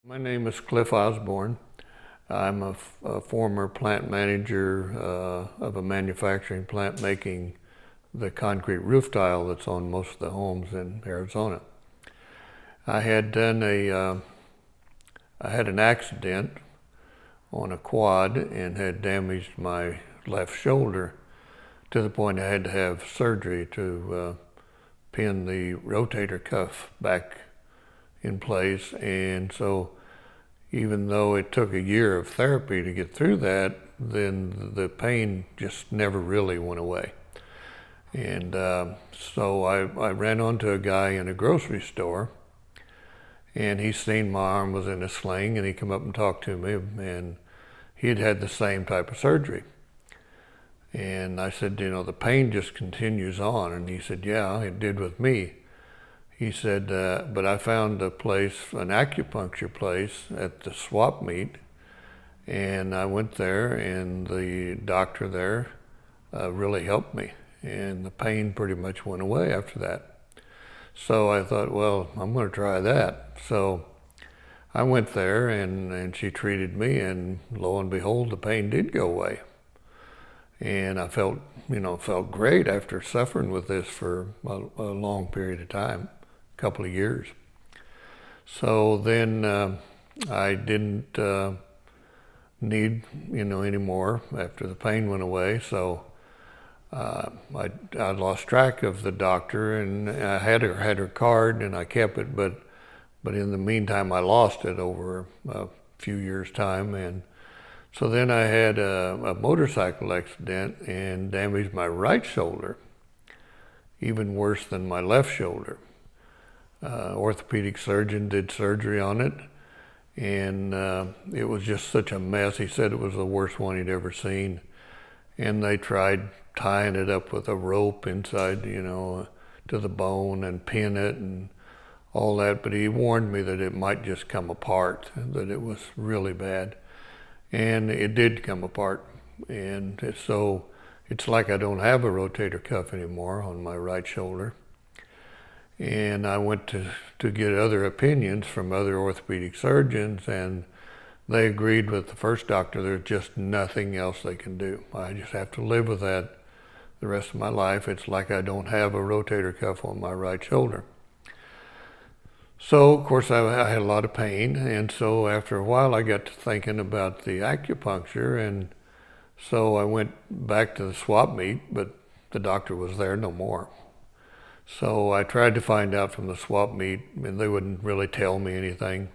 My name is Cliff Osborne. I'm a former plant manager of a manufacturing plant making the concrete roof tile that's on most of the homes in Arizona. I had done I had an accident on a quad and had damaged my left shoulder to the point I had to have surgery to pin the rotator cuff back in place. And so even though it took a year of therapy to get through that, then the pain just never really went away. And so I ran onto a guy in a grocery store, and he seen my arm was in a sling, and he come up and talked to me, and he had had the same type of surgery. And I said, you know, the pain just continues on. And he said, yeah, it did with me. He said, but I found a place, an acupuncture place at the swap meet, and I went there, and the doctor there really helped me, and the pain pretty much went away after that. So I thought, well, I'm going to try that. So I went there, and she treated me, and lo and behold, the pain did go away. And I felt great after suffering with this for a long period of time. Couple of years. So then I didn't need anymore after the pain went away. So I lost track of the doctor, and I had her card, and I kept it, but in the meantime I lost it over a few years' time. And so then I had a motorcycle accident and damaged my right shoulder, even worse than my left shoulder. Orthopedic surgeon did surgery on it, and it was just such a mess. He said it was the worst one he'd ever seen. And they tried tying it up with a rope inside, to the bone and pin it and all that. But he warned me that it might just come apart, that it was really bad. And it did come apart. And so it's like I don't have a rotator cuff anymore on my right shoulder. And I went to get other opinions from other orthopedic surgeons, and they agreed with the first doctor. There's just nothing else they can do. I just have to live with that the rest of my life. It's like I don't have a rotator cuff on my right shoulder. So, of course, I had a lot of pain, and so after a while I got to thinking about the acupuncture, and so I went back to the swap meet, but the doctor was there no more. So I tried to find out from the swap meet, and they wouldn't really tell me anything.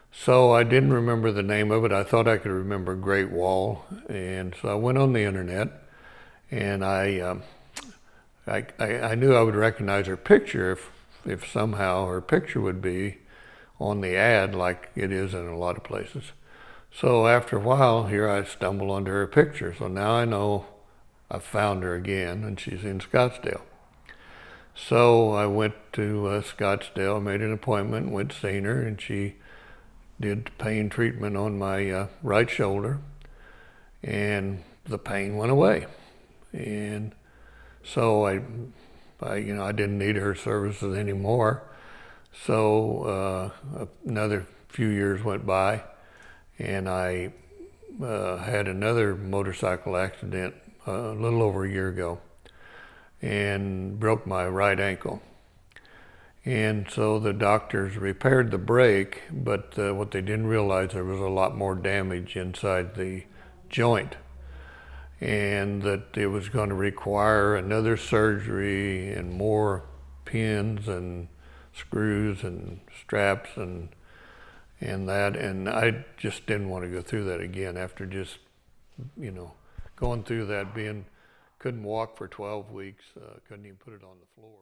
So I didn't remember the name of it. I thought I could remember Great Wall, and so I went on the internet, and I knew I would recognize her picture if somehow her picture would be on the ad like it is in a lot of places. So after a while, here I stumbled onto her picture. So now I know I've found her again, and she's in Scottsdale. So I went to Scottsdale, made an appointment, went to see her, and she did pain treatment on my right shoulder, and the pain went away. And so I didn't need her services anymore. So another few years went by, and I had another motorcycle accident a little over a year ago, and broke my right ankle. And so the doctors repaired the break, but what they didn't realize, there was a lot more damage inside the joint, and that it was going to require another surgery and more pins and screws and straps and that. And I just didn't want to go through that again after just, going through that, couldn't walk for 12 weeks, couldn't even put it on the floor.